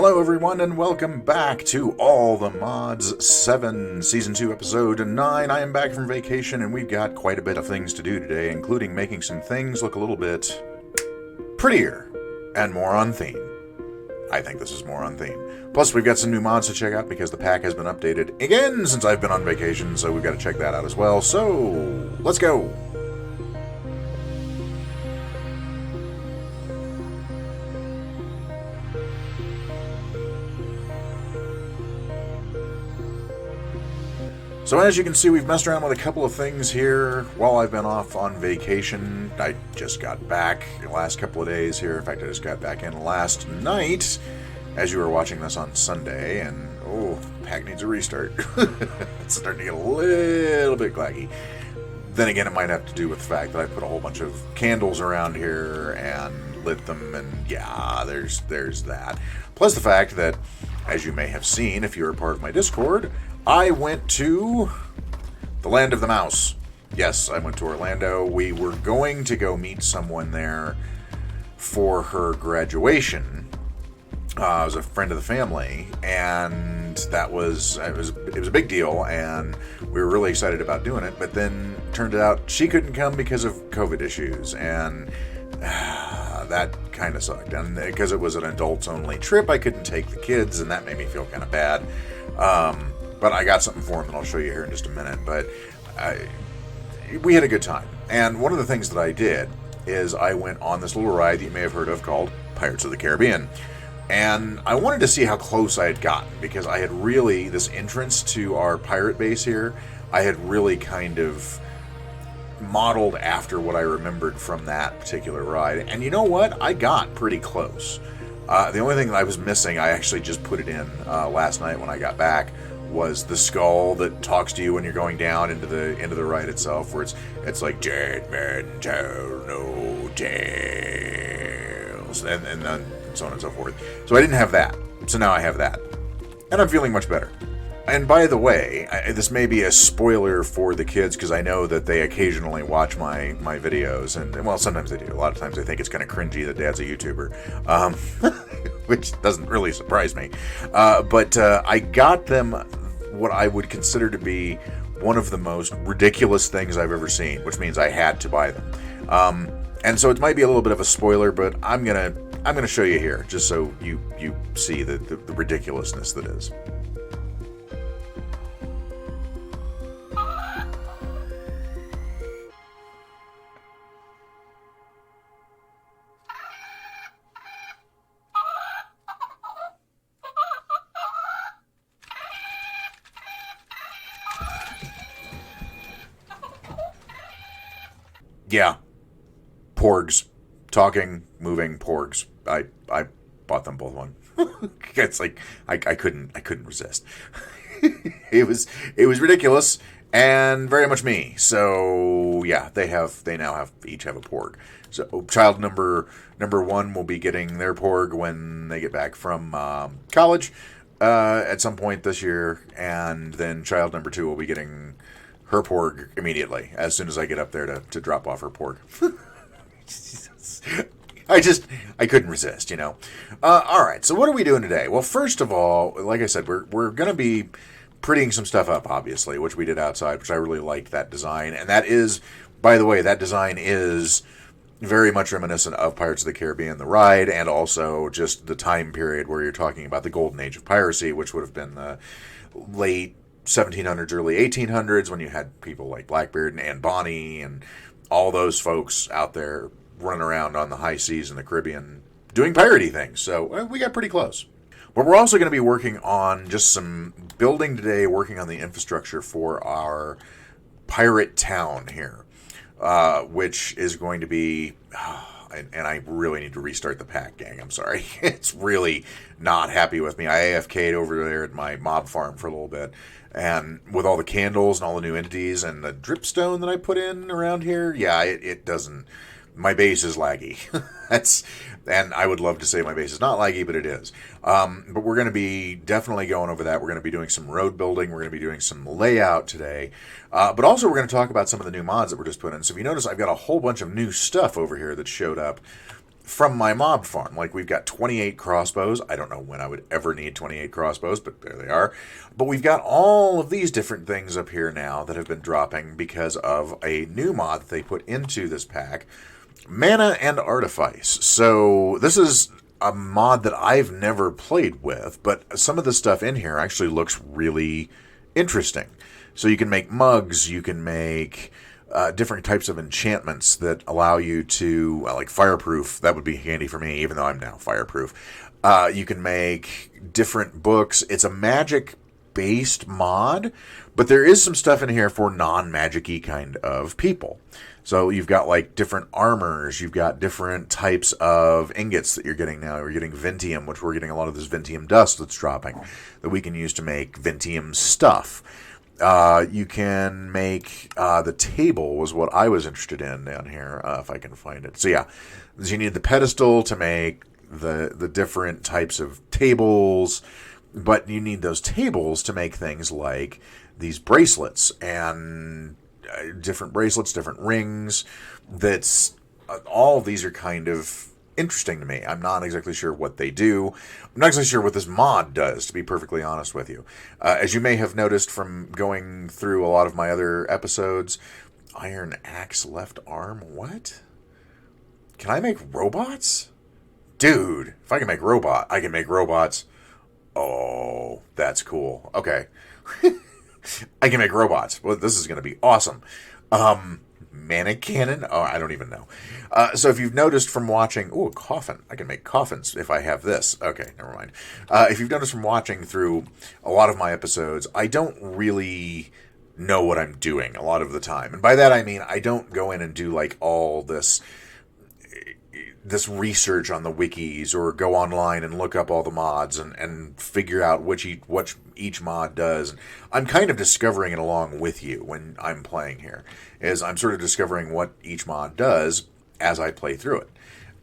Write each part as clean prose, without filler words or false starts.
Hello everyone and welcome back to All the Mods 7, Season 2, Episode 9. I am back from vacation and we've got quite a bit of things to do today, including making some things look a little bit prettier and more on theme. I think this is more on theme. Plus we've got some new mods to check out because the pack has been updated again since I've been on vacation, so we've got to check that out as well. So, let's go! So as you can see, we've messed around with a couple of things here while I've been off on vacation. I just got back the last couple of days here. In fact, I just got back in last night as you were watching this on Sunday. And, oh, the pack needs a restart. It's starting to get a little bit glaggy. Then again, it might have to do with the fact that I put a whole bunch of candles around here and lit them. And, yeah, there's that. Plus the fact that, as you may have seen if you're a part of my Discord, I went to the Land of the Mouse. Yes, I went to Orlando. We were going to go meet someone there for her graduation. It was a friend of the family, and it was a big deal, and we were really excited about doing it. But then turned out she couldn't come because of COVID issues, and that kind of sucked. And because it was an adults-only trip, I couldn't take the kids, and that made me feel kind of bad. But I got something for him that I'll show you here in just a minute. But we had a good time. And one of the things that I did is I went on this little ride that you may have heard of called Pirates of the Caribbean. And I wanted to see how close I had gotten, because I had really, this entrance to our pirate base here, I had really kind of modeled after what I remembered from that particular ride. And you know what? I got pretty close. The only thing that I was missing, I actually just put it in last night when I got back, was the skull that talks to you when you're going down into the ride itself, where it's like dead men tell no tales, and then so on and so forth. So I didn't have that, so now I have that, and I'm feeling much better. And by the way, this may be a spoiler for the kids, because I know that they occasionally watch my videos, and well, sometimes they do. A lot of times they think it's kind of cringy that Dad's a YouTuber, which doesn't really surprise me. But I got them what I would consider to be one of the most ridiculous things I've ever seen, which means I had to buy them. And so it might be a little bit of a spoiler, but I'm gonna show you here, just so you see the ridiculousness that is. Yeah. Porgs. Talking, moving Porgs. I bought them both one. It's like I couldn't resist. It was ridiculous and very much me. So yeah, they now each have a Porg. So child number one will be getting their Porg when they get back from college at some point this year, and then child number 2 will be getting her Porg immediately, as soon as I get up there to drop off her Porg. I couldn't resist, you know. Alright, so what are we doing today? Well, first of all, like I said, we're going to be prettying some stuff up, obviously, which we did outside, which I really liked that design. And that is, by the way, that design is very much reminiscent of Pirates of the Caribbean, the ride, and also just the time period where you're talking about the golden age of piracy, which would have been the late 1700s, early 1800s, when you had people like Blackbeard and Anne Bonny and all those folks out there running around on the high seas in the Caribbean doing piratey things. So we got pretty close. But we're also going to be working on just some building today, working on the infrastructure for our pirate town here, which is going to be... And I really need to restart the pack, gang. I'm sorry. It's really not happy with me. I AFK'd over there at my mob farm for a little bit. And with all the candles and all the new entities and the dripstone that I put in around here, yeah, it doesn't... My base is laggy. And I would love to say my base is not laggy, but it is. But we're going to be definitely going over that. We're going to be doing some road building. We're going to be doing some layout today. But also we're going to talk about some of the new mods that we're just putting in. So if you notice, I've got a whole bunch of new stuff over here that showed up from my mob farm. Like, we've got 28 crossbows. I don't know when I would ever need 28 crossbows, but there they are. But we've got all of these different things up here now that have been dropping because of a new mod that they put into this pack, Mana and Artifice. So this is a mod that I've never played with, but some of the stuff in here actually looks really interesting. So you can make mugs, you can make different types of enchantments that allow you to, like fireproof, that would be handy for me, even though I'm now fireproof. You can make different books. It's a magic-based mod, but there is some stuff in here for non-magic-y kind of people. So you've got like different armors, you've got different types of ingots that you're getting now. You're getting Vintium, which we're getting a lot of this Vintium dust that's dropping that we can use to make Vintium stuff. You can make the table was what I was interested in down here, if I can find it. So yeah, you need the pedestal to make the different types of tables, but you need those tables to make things like these bracelets and different bracelets, different rings. That's all of these are kind of interesting to me. I'm not exactly sure what they do. I'm not exactly sure what this mod does, to be perfectly honest with you. As you may have noticed from going through a lot of my other episodes, Iron Axe left arm, what? Can I make robots? Dude, if I can make I can make robots. Oh, that's cool. Okay. I can make robots. Well, this is going to be awesome. Mana cannon? Oh, I don't even know. So if you've noticed from watching... Ooh, a coffin. I can make coffins if I have this. Okay, never mind. If you've noticed from watching through a lot of my episodes, I don't really know what I'm doing a lot of the time. And by that I mean I don't go in and do like all this research on the wikis or go online and look up all the mods and figure out what each mod does. I'm kind of discovering it along with you when I'm playing here, is I'm sort of discovering what each mod does as I play through it.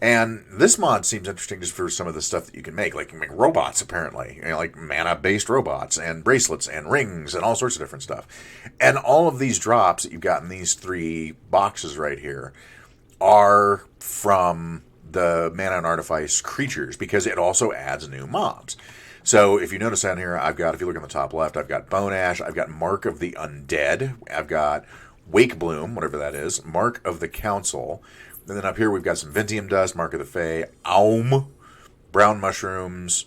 And this mod seems interesting just for some of the stuff that you can make. Like, you can make robots, apparently. You know, like mana-based robots and bracelets and rings and all sorts of different stuff. And all of these drops that you've got in these 3 boxes right here are from the Mana and Artifice creatures, because it also adds new mobs. So if you notice down here, I've got, if you look on the top left, I've got Bone Ash, I've got Mark of the Undead, I've got Wake Bloom, whatever that is, Mark of the Council, and then up here we've got some Vintium Dust, Mark of the Fae, Aum, Brown Mushrooms,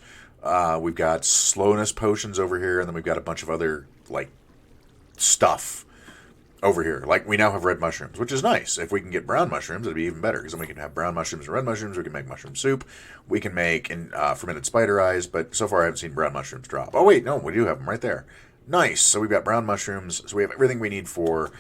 we've got Slowness Potions over here, and then we've got a bunch of other, like, stuff over here. Like, we now have red mushrooms, which is nice. If we can get brown mushrooms, it'd be even better, because then we can have brown mushrooms and red mushrooms. We can make mushroom soup. We can make fermented spider eyes, but so far I haven't seen brown mushrooms drop. Oh, wait, no, we do have them right there. Nice. So we've got brown mushrooms. So we have everything we need for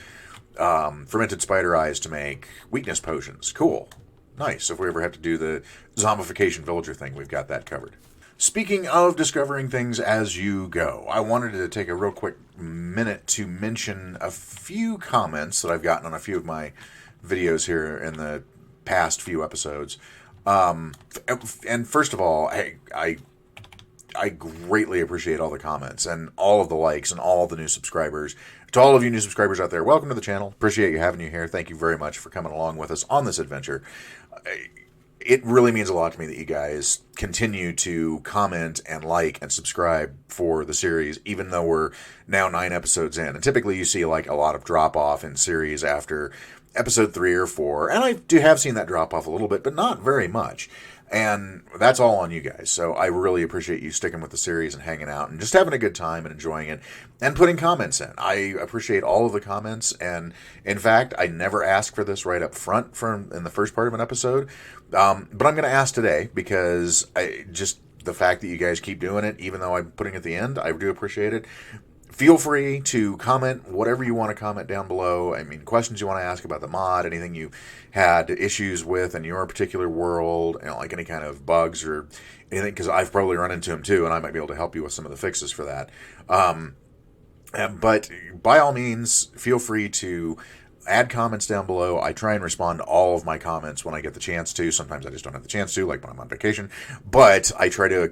fermented spider eyes to make weakness potions. Cool. Nice. So if we ever have to do the zombification villager thing, we've got that covered. Speaking of discovering things as you go, I wanted to take a real quick minute to mention a few comments that I've gotten on a few of my videos here in the past few episodes. And first of all, I greatly appreciate all the comments and all of the likes and all the new subscribers. To all of you new subscribers out there, welcome to the channel. Appreciate you having you here. Thank you very much for coming along with us on this adventure. It really means a lot to me that you guys continue to comment and like and subscribe for the series, even though we're now 9 episodes in. And typically you see like a lot of drop-off in series after episode 3 or 4. And I have seen that drop off a little bit, but not very much. And that's all on you guys. So I really appreciate you sticking with the series and hanging out and just having a good time and enjoying it and putting comments in. I appreciate all of the comments. And in fact, I never ask for this right up front in the first part of an episode. But I'm going to ask today because the fact that you guys keep doing it, even though I'm putting it at the end, I do appreciate it. Feel free to comment whatever you want to comment down below. I mean, questions you want to ask about the mod, anything you had issues with in your particular world, like any kind of bugs or anything, because I've probably run into them too, and I might be able to help you with some of the fixes for that. But by all means, feel free to add comments down below. I try and respond to all of my comments when I get the chance to. Sometimes I just don't have the chance to, like when I'm on vacation. But I try to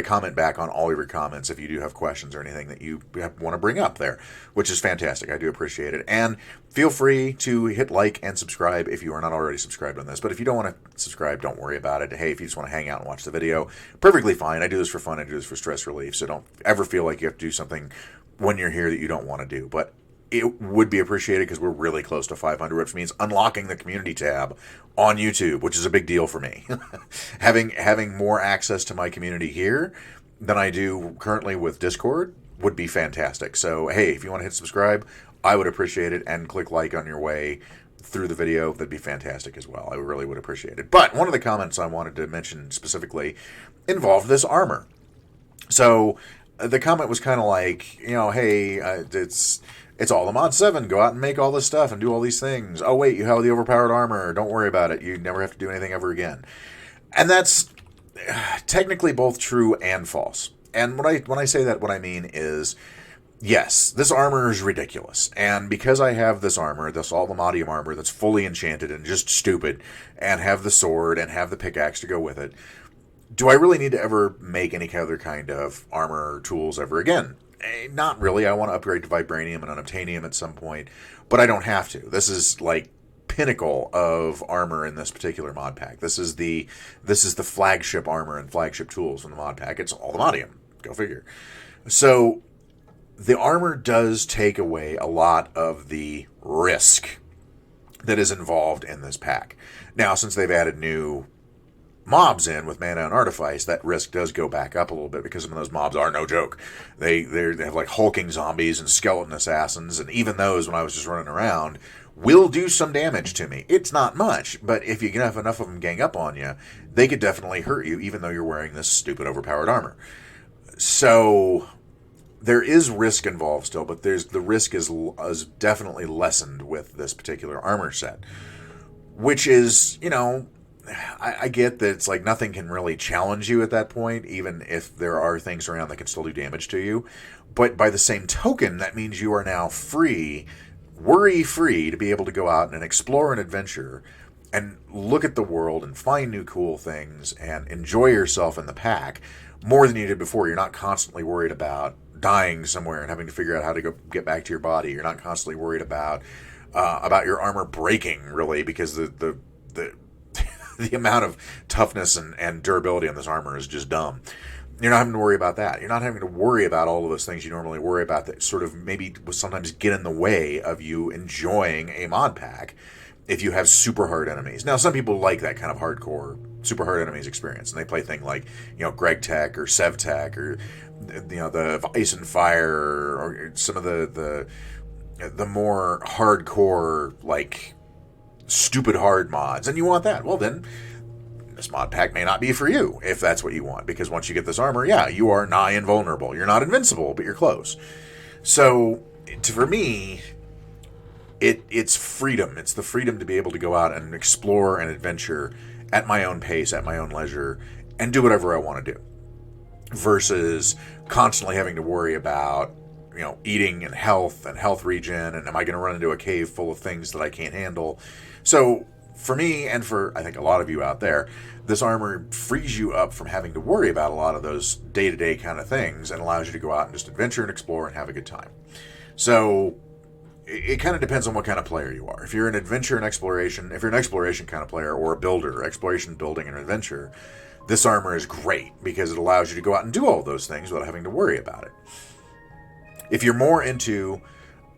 comment back on all of your comments if you do have questions or anything that you want to bring up there, which is fantastic. I do appreciate it. And feel free to hit like and subscribe if you are not already subscribed on this. But if you don't want to subscribe, don't worry about it. Hey, if you just want to hang out and watch the video, perfectly fine. I do this for fun. I do this for stress relief. So don't ever feel like you have to do something when you're here that you don't want to do. But it would be appreciated because we're really close to 500, which means unlocking the community tab on YouTube, which is a big deal for me. having more access to my community here than I do currently with Discord would be fantastic. So, hey, if you want to hit subscribe, I would appreciate it, and click like on your way through the video. That'd be fantastic as well. I really would appreciate it. But one of the comments I wanted to mention specifically involved this armor. So the comment was kind of like, hey, it's all the mod 7. Go out and make all this stuff and do all these things. Oh, wait, you have the overpowered armor. Don't worry about it. You never have to do anything ever again. And that's technically both true and false. And when I say that, what I mean is, yes, this armor is ridiculous. And because I have this armor, this Altamodium armor that's fully enchanted and just stupid, and have the sword and have the pickaxe to go with it, do I really need to ever make any other kind of armor or tools ever again? Not really. I want to upgrade to Vibranium and Unobtainium at some point, but I don't have to. This is like pinnacle of armor in this particular mod pack. This is the flagship armor and flagship tools from the mod pack. It's Altamodium. Go figure. So the armor does take away a lot of the risk that is involved in this pack. Now, since they've added new mobs in with mana and Artifice, that risk does go back up a little bit, because some of those mobs are no joke. They have like hulking zombies and skeleton assassins, and even those, when I was just running around, will do some damage to me. It's not much, but if you have enough of them gang up on you, they could definitely hurt you, even though you're wearing this stupid overpowered armor. So there is risk involved still, but the risk is definitely lessened with this particular armor set, which is, I get that it's like nothing can really challenge you at that point, even if there are things around that can still do damage to you. But by the same token, that means you are now free, worry-free, to be able to go out and explore an adventure and look at the world and find new cool things and enjoy yourself in the pack more than you did before. You're not constantly worried about dying somewhere and having to figure out how to go get back to your body. You're not constantly worried about your armor breaking, really, because the the amount of toughness and durability on this armor is just dumb. You're not having to worry about that. You're not having to worry about all of those things you normally worry about that sort of maybe sometimes get in the way of you enjoying a mod pack if you have super hard enemies. Now, some people like that kind of hardcore, super hard enemies experience, and they play things like, Greg Tech or Sev Tech or, the Ice and Fire, or some of the more hardcore, like, stupid hard mods, and you want that. Well, then this mod pack may not be for you if that's what you want, because once you get this armor, yeah, you are nigh invulnerable. You're not invincible, but you're close. So for me, it's freedom. It's the freedom to be able to go out and explore and adventure at my own pace, at my own leisure, and do whatever I want to do, versus constantly having to worry about eating and health regen, and am I going to run into a cave full of things that I can't handle? So for me, and for I think a lot of you out there, this armor frees you up from having to worry about a lot of those day-to-day kind of things, and allows you to go out and just adventure and explore and have a good time. So it kind of depends on what kind of player you are. If you're an adventure and exploration, if you're an exploration kind of player, or a builder, exploration, building, and adventure, this armor is great because it allows you to go out and do all those things without having to worry about it. If you're more into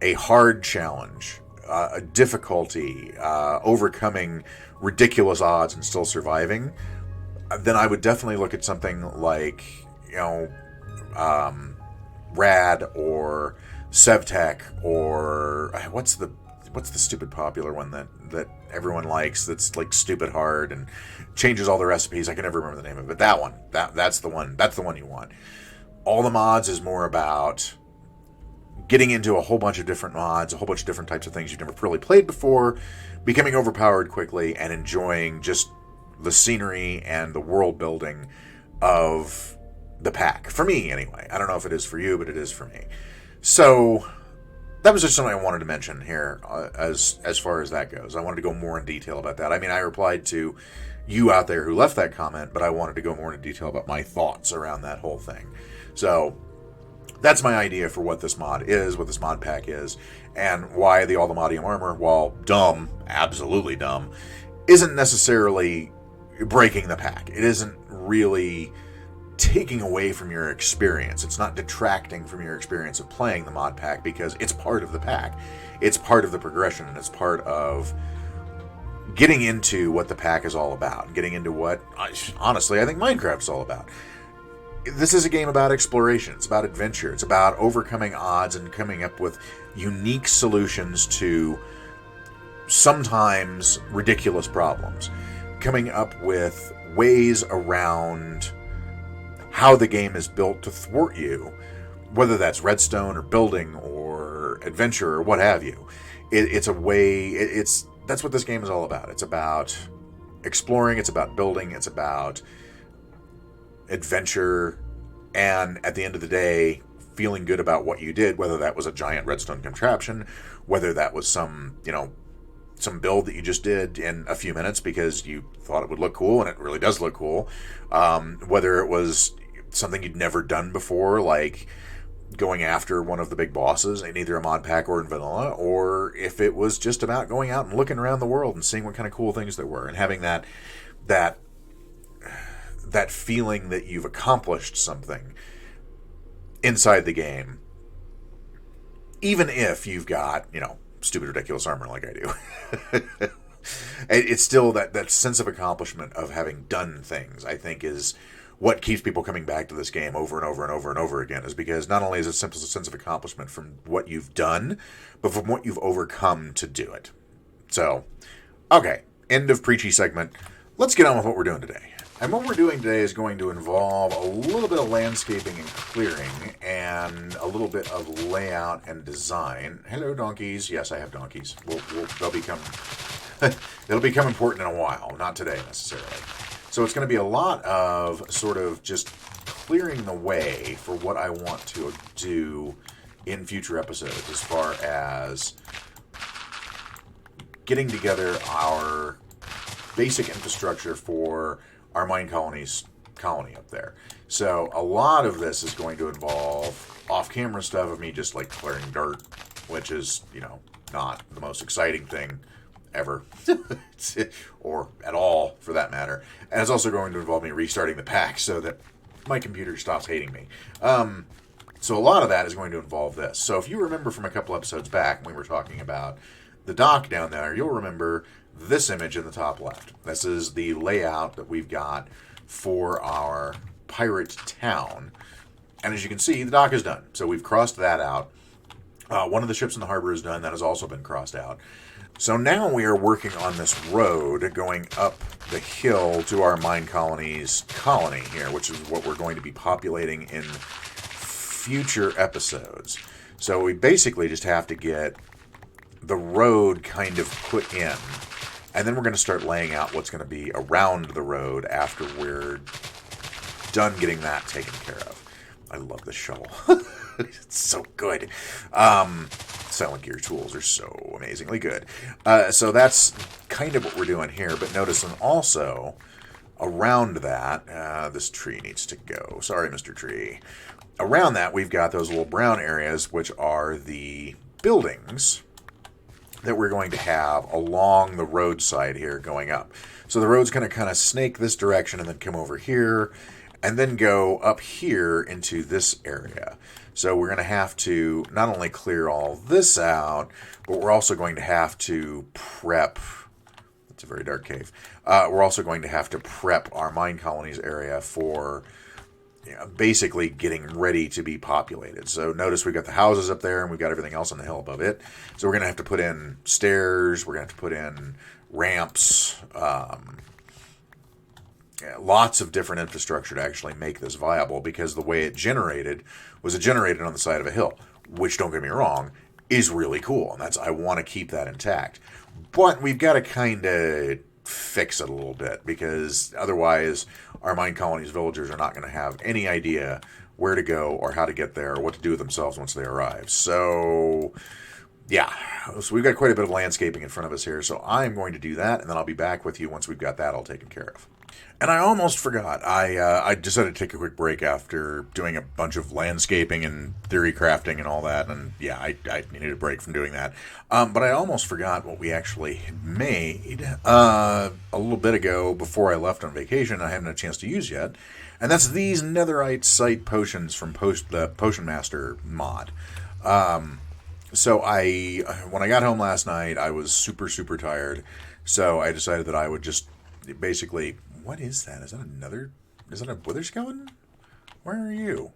a hard challenge, a difficulty, overcoming ridiculous odds and still surviving, then I would definitely look at something like, Rad or Sevtech, or what's the stupid popular one that everyone likes, that's like stupid hard and changes all the recipes. I can never remember the name of it. That one. That's the one. That's the one you want. All the mods is more about getting into a whole bunch of different mods, a whole bunch of different types of things you've never really played before, becoming overpowered quickly, and enjoying just the scenery and the world building of the pack. For me, anyway. I don't know if it is for you, but it is for me. So that was just something I wanted to mention here as far as that goes. I wanted to go more in detail about that. I mean, I replied to you out there who left that comment, but I wanted to go more into detail about my thoughts around that whole thing. So that's my idea for what this mod is, what this mod pack is, and why the Allthemodium armor, while dumb, absolutely dumb, isn't necessarily breaking the pack. It isn't really taking away from your experience. It's not detracting from your experience of playing the mod pack, because it's part of the pack. It's part of the progression, and it's part of getting into what the pack is all about, getting into what, honestly, I think Minecraft's all about. This is a game about exploration. It's about adventure. It's about overcoming odds and coming up with unique solutions to sometimes ridiculous problems. Coming up with ways around how the game is built to thwart you, whether that's redstone or building or adventure or what have you. It's a way, that's what this game is all about. It's about exploring, it's about building, it's about adventure, and at the end of the day, feeling good about what you did, whether that was a giant redstone contraption, whether that was some build that you just did in a few minutes because you thought it would look cool, and it really does look cool, whether it was something you'd never done before, like going after one of the big bosses in either a mod pack or in vanilla, or if it was just about going out and looking around the world and seeing what kind of cool things there were and having that feeling that you've accomplished something inside the game, even if you've got, stupid, ridiculous armor like I do. It's still that sense of accomplishment of having done things, I think, is what keeps people coming back to this game over and over and over and over again, is because not only is it simply a sense of accomplishment from what you've done, but from what you've overcome to do it. So, okay, end of preachy segment. Let's get on with what we're doing today. And what we're doing today is going to involve a little bit of landscaping and clearing, and a little bit of layout and design. Hello, donkeys. Yes, I have donkeys. They'll become it'll become important in a while, not today necessarily. So it's going to be a lot of sort of just clearing the way for what I want to do in future episodes, as far as getting together our basic infrastructure for our mine colony up there. So a lot of this is going to involve off-camera stuff of me just like clearing dirt, which is, not the most exciting thing ever, or at all for that matter. And it's also going to involve me restarting the pack so that my computer stops hating me. So a lot of that is going to involve this. So if you remember from a couple episodes back when we were talking about the dock down there, you'll remember this image in the top left. This is the layout that we've got for our pirate town. And as you can see, the dock is done. So we've crossed that out. One of the ships in the harbor is done. That has also been crossed out. So now we are working on this road going up the hill to our mine colony's colony here, which is what we're going to be populating in future episodes. So we basically just have to get the road kind of put in, and then we're going to start laying out what's going to be around the road after we're done getting that taken care of. I love the shovel. It's so good. Silent Gear tools are so amazingly good. So that's kind of what we're doing here. But notice, and also around that, this tree needs to go. Sorry, Mr. Tree. Around that, we've got those little brown areas, which are the buildings that we're going to have along the roadside here going up. So the road's going to kind of snake this direction and then come over here and then go up here into this area. So we're going to have to not only clear all this out, but we're also going to have to prep. It's a very dark cave. We're also going to have to prep our mine colonies area for basically getting ready to be populated. So notice we've got the houses up there and we've got everything else on the hill above it. So we're going to have to put in stairs. We're going to have to put in ramps. Lots of different infrastructure to actually make this viable, because the way it generated was it generated on the side of a hill, which, don't get me wrong, is really cool. And I want to keep that intact. But we've got to kind of fix it a little bit, because otherwise our mine colony's villagers are not going to have any idea where to go or how to get there or what to do with themselves once they arrive. So Yeah, so we've got quite a bit of landscaping in front of us here, so I'm going to do that, and then I'll be back with you once we've got that all taken care of. And I almost forgot. I decided to take a quick break after doing a bunch of landscaping and theory crafting and all that, and yeah, I needed a break from doing that. But I almost forgot what we actually had made a little bit ago before I left on vacation. I haven't had a chance to use yet, and that's these Netherite site potions from the Potion Master mod. So when I got home last night, I was super, super tired. So I decided that I would just basically, what is that? Is that a wither skeleton? Where are you?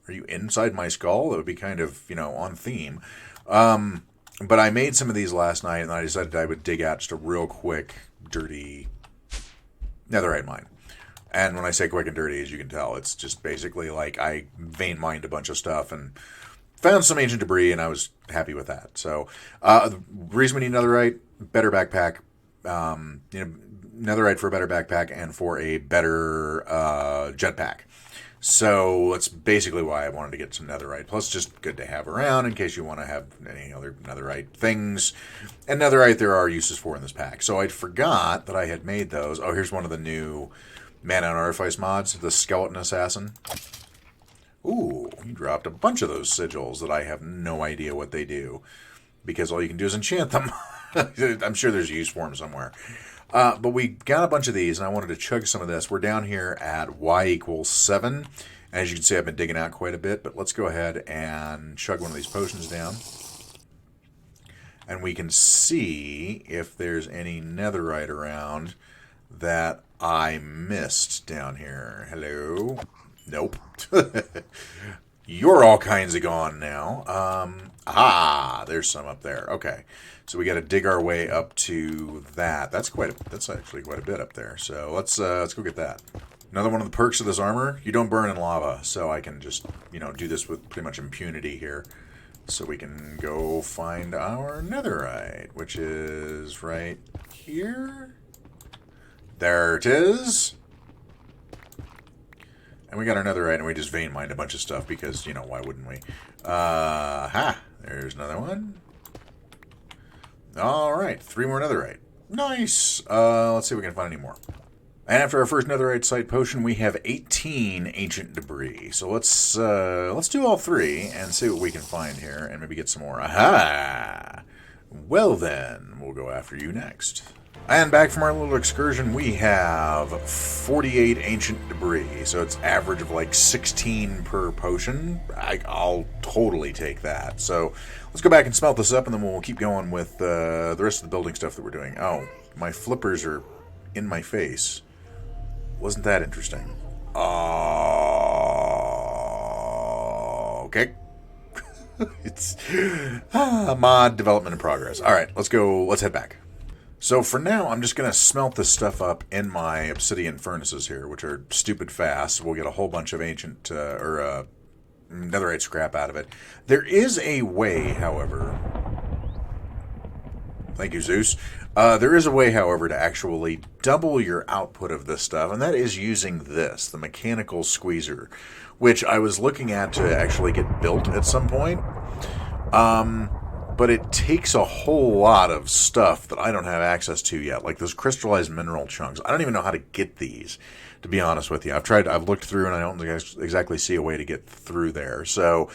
Are you inside my skull? That would be kind of, on theme. But I made some of these last night, and I decided I would dig out just a real quick, dirty netherite mine. And when I say quick and dirty, as you can tell, it's just basically like I vein mined a bunch of stuff and found some ancient debris, and I was happy with that. So, the reason we need netherite, better backpack, netherite for a better backpack and for a better jetpack. So that's basically why I wanted to get some netherite. Plus, just good to have around in case you want to have any other netherite things. And netherite there are uses for in this pack. So I forgot that I had made those. Oh, here's one of the new Mana and Artifice mods, the Skeleton Assassin. Ooh, you dropped a bunch of those sigils that I have no idea what they do. Because all you can do is enchant them. I'm sure there's a use for them somewhere. But we got a bunch of these, and I wanted to chug some of this. We're down here at y=7. As you can see, I've been digging out quite a bit. But let's go ahead and chug one of these potions down. And we can see if there's any netherite around that I missed down here. Hello? Nope. You're all kinds of gone now. There's some up there. Okay. So we got to dig our way up to that. That's actually quite a bit up there. So let's go get that. Another one of the perks of this armor, you don't burn in lava, so I can just, do this with pretty much impunity here. So we can go find our netherite, which is right here. There it is. And we got our netherite, and we just vein mined a bunch of stuff because, why wouldn't we? There's another one. All right, 3 more netherite. Nice. Let's see if we can find any more. And after our first netherite site potion, we have 18 ancient debris. So let's do all 3 and see what we can find here, and maybe get some more. Aha! Well then, we'll go after you next. And back from our little excursion, we have 48 ancient debris. So it's average of like 16 per potion. I'll totally take that. So let's go back and smelt this up, and then we'll keep going with the rest of the building stuff that we're doing. Oh, my flippers are in my face. Wasn't that interesting? Okay. It's mod development in progress. All right, let's go. Let's head back. So for now, I'm just going to smelt this stuff up in my obsidian furnaces here, which are stupid fast. We'll get a whole bunch of ancient netherite scrap out of it. There is a way, however. Thank you, Zeus. There is a way, however, to actually double your output of this stuff, and that is using this, the mechanical squeezer, which I was looking at to actually get built at some point. But it takes a whole lot of stuff that I don't have access to yet, like those crystallized mineral chunks. I don't even know how to get these, to be honest with you. I've looked through, and I don't exactly see a way to get through there. So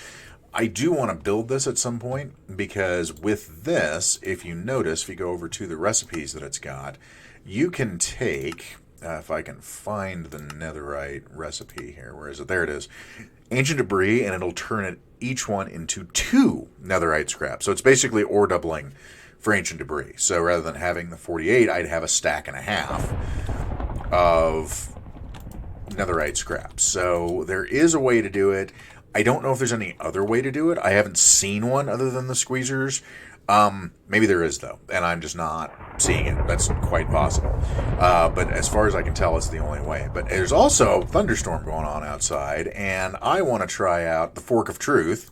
I do want to build this at some point, because with this, if you notice, if you go over to the recipes that it's got, you can take, if I can find the netherite recipe here, where is it? There it is. Ancient debris, and it'll turn each one into 2 netherite scraps. So it's basically ore doubling for ancient debris. So rather than having the 48, I'd have a stack and a half of netherite scraps. So there is a way to do it. I don't know if there's any other way to do it. I haven't seen one other than the squeezers. Maybe there is, though, and I'm just not seeing it. That's quite possible. But as far as I can tell, it's the only way. But there's also a thunderstorm going on outside, and I want to try out the Fork of Truth,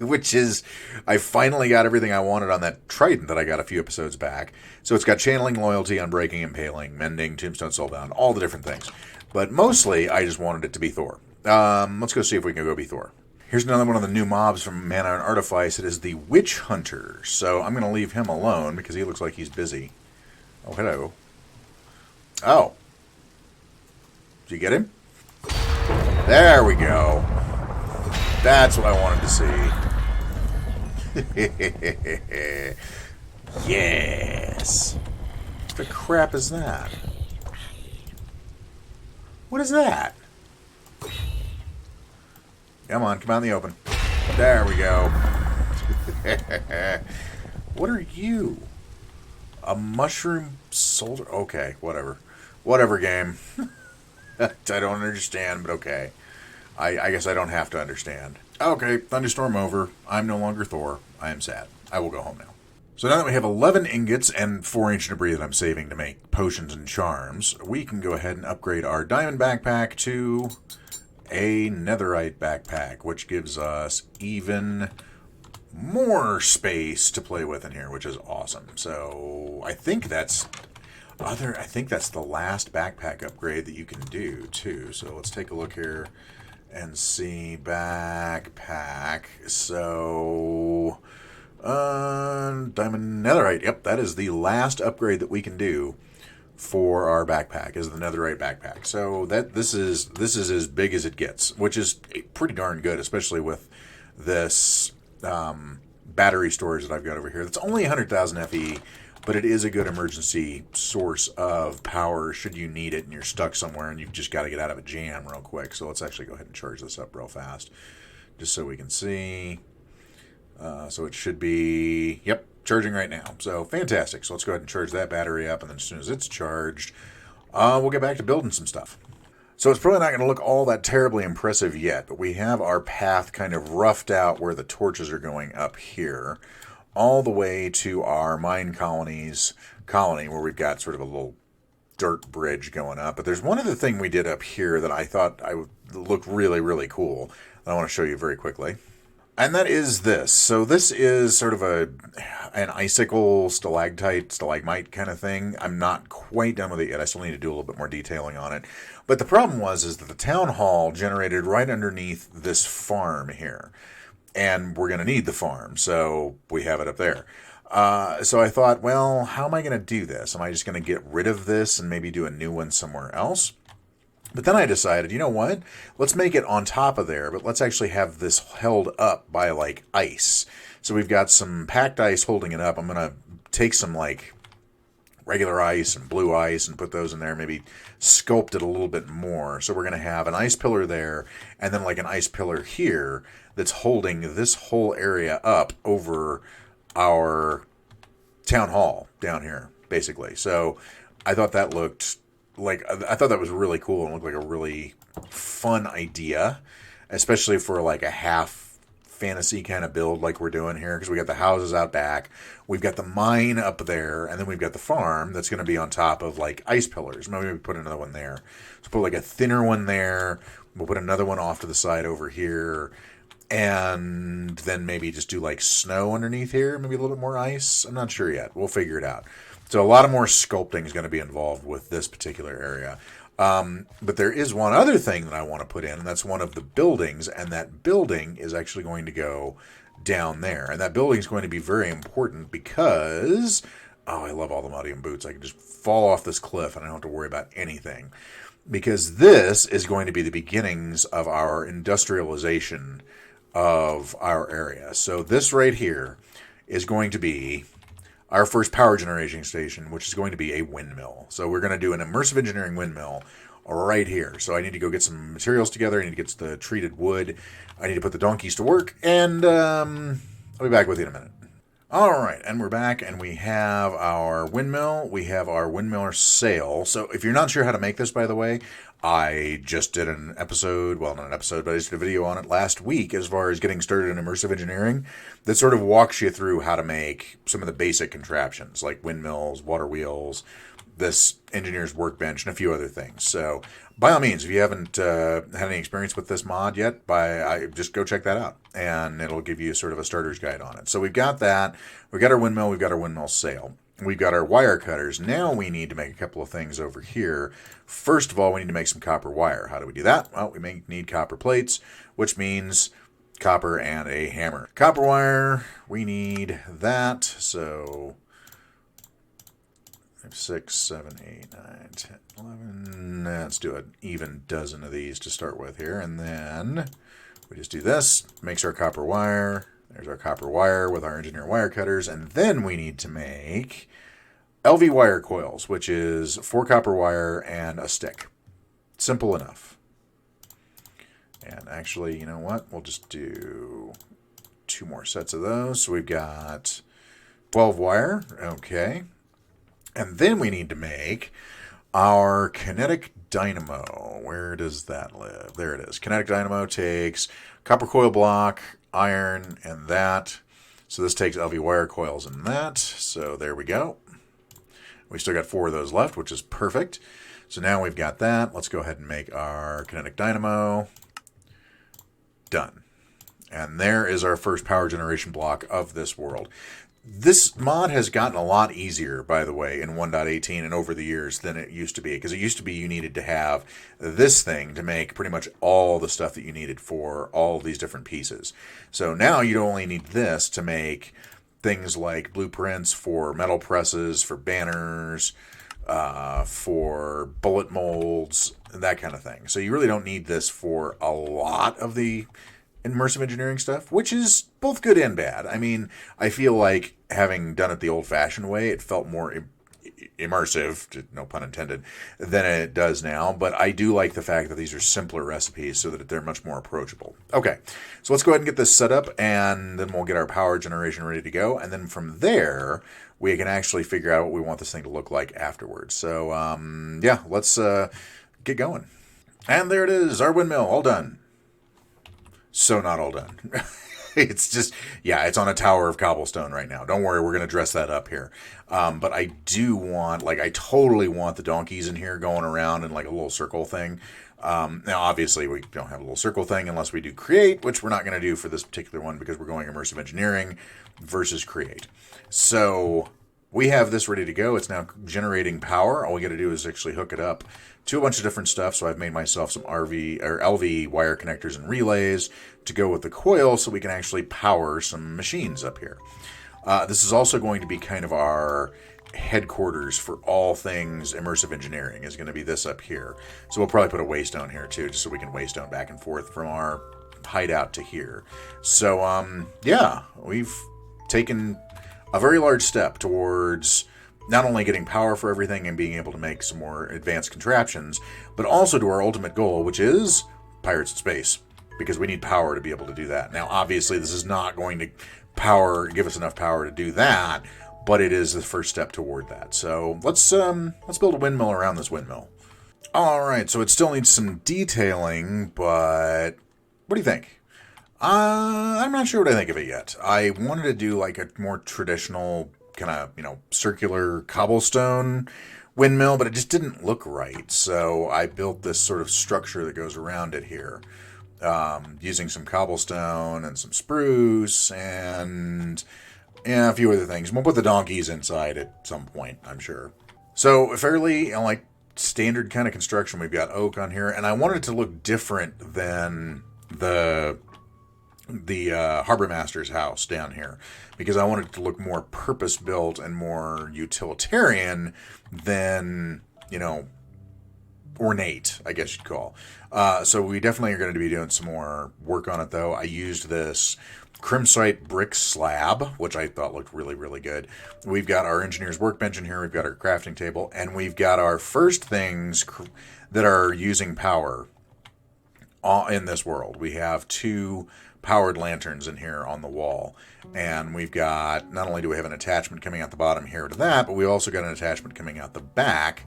which is, I finally got everything I wanted on that Trident that I got a few episodes back. So it's got Channeling Loyalty, Unbreaking, Impaling, Mending, Tombstone Soulbound, all the different things. But mostly, I just wanted it to be Thor. Let's go see if we can go be Thor. Here's another one of the new mobs from Mana and Artifice. It is the Witch Hunter. So I'm going to leave him alone because he looks like he's busy. Oh, hello. Oh. Did you get him? There we go. That's what I wanted to see. Yes. What the crap is that? What is that? Come on, come out in the open. There we go. What are you? A mushroom soldier? Okay, whatever. Whatever, game. I don't understand, but okay. I guess I don't have to understand. Okay, thunderstorm over. I'm no longer Thor. I am sad. I will go home now. So now that we have 11 ingots and 4 ancient debris that I'm saving to make potions and charms, we can go ahead and upgrade our diamond backpack to a netherite backpack, which gives us even more space to play with in here, which is awesome. So I think that's the last backpack upgrade that you can do too. So let's take a look here and see backpack. So diamond netherite. Yep, that is the last upgrade that we can do for our backpack, is the netherite backpack. So this is as big as it gets, which is pretty darn good, especially with this battery storage that I've got over here. That's only 100,000 FE, but it is a good emergency source of power should you need it and you're stuck somewhere and you've just got to get out of a jam real quick. So let's actually go ahead and charge this up real fast, just so we can see. So it should be, yep, charging right now. So fantastic. So let's go ahead and charge that battery up, and then as soon as it's charged, we'll get back to building some stuff. So it's probably not going to look all that terribly impressive yet, but we have our path kind of roughed out where the torches are going up here, all the way to our mine colony, where we've got sort of a little dirt bridge going up. But there's one other thing we did up here that I thought I would look really, really cool that I want to show you very quickly. And that is this. So this is sort of an icicle stalagmite kind of thing. I'm not quite done with it yet. I still need to do a little bit more detailing on it. But the problem is that the town hall generated right underneath this farm here. And we're going to need the farm, so we have it up there. So I thought, well, how am I going to do this? Am I just going to get rid of this and maybe do a new one somewhere else? But then I decided, you know what? Let's make it on top of there, but let's actually have this held up by, like, ice. So we've got some packed ice holding it up. I'm going to take some, like, regular ice and blue ice and put those in there, maybe sculpt it a little bit more. So we're going to have an ice pillar there, and then, like, an ice pillar here that's holding this whole area up over our town hall down here, basically. So I thought that looked... I thought that was really cool and looked like a really fun idea, especially for like a half fantasy kind of build like we're doing here, because we got the houses out back, we've got the mine up there, and then we've got the farm that's going to be on top of like ice pillars. Maybe we put another one there. So put like a thinner one there. We'll put another one off to the side over here, and then maybe just do like snow underneath here, maybe a little bit more ice. I'm not sure yet. We'll figure it out. So a lot of more sculpting is going to be involved with this particular area. But there is one other thing that I want to put in, and that's one of the buildings, and that building is actually going to go down there. And that building is going to be very important because, oh, I love all the muddy and boots. I can just fall off this cliff and I don't have to worry about anything. Because this is going to be the beginnings of our industrialization of our area. So this right here is going to be our first power generation station, which is going to be a windmill. So we're going to do an immersive engineering windmill right here. So I need to go get some materials together. I need to get the treated wood. I need to put the donkeys to work. And I'll be back with you in a minute. All right, and we're back, and we have our windmill. We have our windmiller sail. So if you're not sure how to make this, by the way, I just did an episode, well, not an episode, but I just did a video on it last week as far as getting started in immersive engineering that sort of walks you through how to make some of the basic contraptions like windmills, water wheels, this engineer's workbench, and a few other things. So by all means, if you haven't had any experience with this mod yet, just go check that out, and it'll give you sort of a starter's guide on it. So we've got that. We've got our windmill. We've got our windmill sail. We've got our wire cutters. Now we need to make a couple of things over here. First of all, we need to make some copper wire. How do we do that? Well, we need copper plates, which means copper, and a hammer. Copper wire, we need that, so 6, 7, 8, 9, 10, 11. Let's do an even dozen of these to start with here, and then we just do this, makes our copper wire. There's our copper wire with our engineer wire cutters, and then we need to make LV wire coils, which is 4 copper wire and a stick. Simple enough. And actually, you know what? We'll just do 2 more sets of those. So we've got 12 wire. Okay. And then we need to make our kinetic dynamo. Where does that live? There it is. Kinetic dynamo takes copper coil block, iron, and that. So this takes LV wire coils and that. So there we go. We still got 4 of those left, which is perfect. So now we've got that. Let's go ahead and make our kinetic dynamo. Done. And there is our first power generation block of this world. This mod has gotten a lot easier, by the way, in 1.18 and over the years than it used to be. Because it used to be you needed to have this thing to make pretty much all the stuff that you needed for all these different pieces. So now you only need this to make things like blueprints for metal presses, for banners, for bullet molds, that kind of thing. So you really don't need this for a lot of the immersive engineering stuff, which is both good and bad. I mean, I feel like having done it the old-fashioned way, it felt more immersive, no pun intended, than it does now. But I do like the fact that these are simpler recipes so that they're much more approachable. Okay, so let's go ahead and get this set up, and then we'll get our power generation ready to go. And then from there, we can actually figure out what we want this thing to look like afterwards. So, yeah, let's get going. And there it is, our windmill, all done. So not all done. It's just, yeah, it's on a tower of cobblestone right now. Don't worry, we're going to dress that up here. But I do want, like, I totally want the donkeys in here going around in, like, a little circle thing. Now, obviously, we don't have a little circle thing unless we do create, which we're not going to do for this particular one because we're going immersive engineering versus create. So we have this ready to go. It's now generating power. All we got to do is actually hook it up to a bunch of different stuff. So I've made myself some LV wire connectors and relays to go with the coil so we can actually power some machines up here. This is also going to be kind of our headquarters for all things immersive engineering, is going to be this up here. So we'll probably put a waystone here too, just so we can waystone back and forth from our hideout to here. So yeah, we've taken a very large step towards not only getting power for everything and being able to make some more advanced contraptions, but also to our ultimate goal, which is Pirates in Space, because we need power to be able to do that. Now, obviously, this is not going to give us enough power to do that, but it is the first step toward that. So let's build a windmill around this windmill. All right, so it still needs some detailing, but what do you think? I'm not sure what I think of it yet. I wanted to do like a more traditional kind of, circular cobblestone windmill, but it just didn't look right. So I built this sort of structure that goes around it here, using some cobblestone and some spruce and a few other things. We'll put the donkeys inside at some point, I'm sure. So fairly, like, standard kind of construction. We've got oak on here, and I wanted it to look different than the Harbor Master's house down here, because I wanted it to look more purpose-built and more utilitarian than, ornate, I guess you'd call. So we definitely are going to be doing some more work on it, though. I used this crimsite brick slab, which I thought looked really, really good. We've got our engineer's workbench in here. We've got our crafting table, and we've got our first things that are using power in this world. We have 2 powered lanterns in here on the wall, and we've got, not only do we have an attachment coming out the bottom here to that, but we also got an attachment coming out the back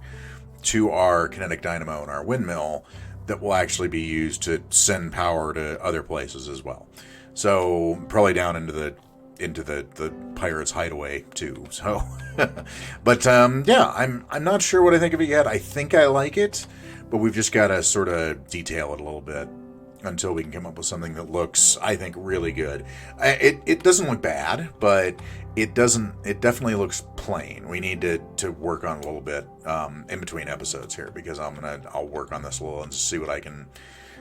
to our kinetic dynamo and our windmill that will actually be used to send power to other places as well. So probably down into the pirates' hideaway too. So, but yeah, I'm not sure what I think of it yet. I think I like it, but we've just got to sort of detail it a little bit until we can come up with something that looks, I think, really good. It doesn't look bad, but it definitely looks plain. We need to work on a little bit in between episodes here, because I'll work on this a little and see what I can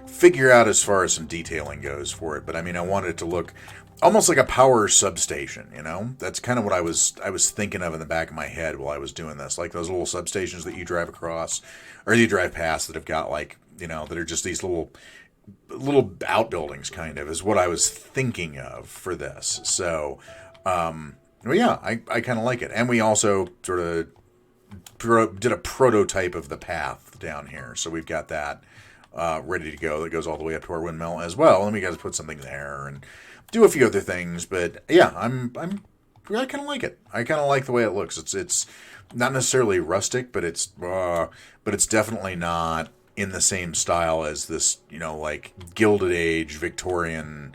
figure out as far as some detailing goes for it. But I mean, I wanted it to look almost like a power substation, you know? That's kind of what I was thinking of in the back of my head while I was doing this. Like those little substations that you drive across, or you drive past, that have got like, you know, that are just these little outbuildings, kind of, is what I was thinking of for this. So, well, yeah, I kind of like it. And we also sort of did a prototype of the path down here. So we've got that ready to go. That goes all the way up to our windmill as well. And we got to put something there and do a few other things. But yeah, I kind of like it. I kind of like the way it looks. It's not necessarily rustic, but it's definitely not in the same style as this, you know, like Gilded Age, Victorian,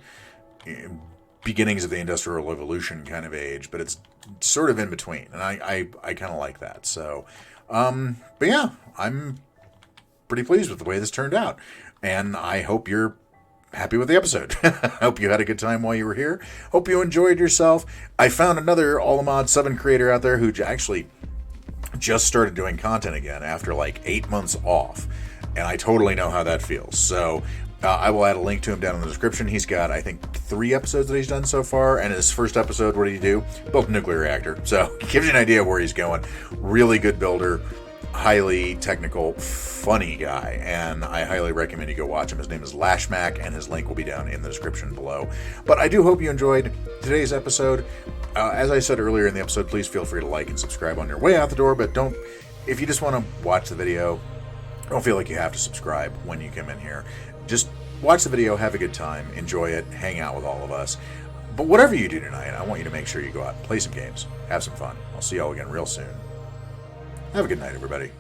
beginnings of the Industrial Revolution kind of age, but it's sort of in between, and I kind of like that. So, but yeah, I'm pretty pleased with the way this turned out, and I hope you're happy with the episode. I hope you had a good time while you were here. Hope you enjoyed yourself. I found another AllMod7 creator out there who actually just started doing content again after like 8 months off. And I totally know how that feels. So I will add a link to him down in the description. He's got, I think, 3 episodes that he's done so far. And his first episode, what did he do? Built a nuclear reactor. So it gives you an idea of where he's going. Really good builder, highly technical, funny guy. And I highly recommend you go watch him. His name is Lashmac, and his link will be down in the description below. But I do hope you enjoyed today's episode. As I said earlier in the episode, please feel free to like and subscribe on your way out the door. But don't, if you just want to watch the video, don't feel like you have to subscribe when you come in here. Just watch the video, have a good time, enjoy it, hang out with all of us. But whatever you do tonight, I want you to make sure you go out and play some games, have some fun. I'll see y'all again real soon. Have a good night, everybody.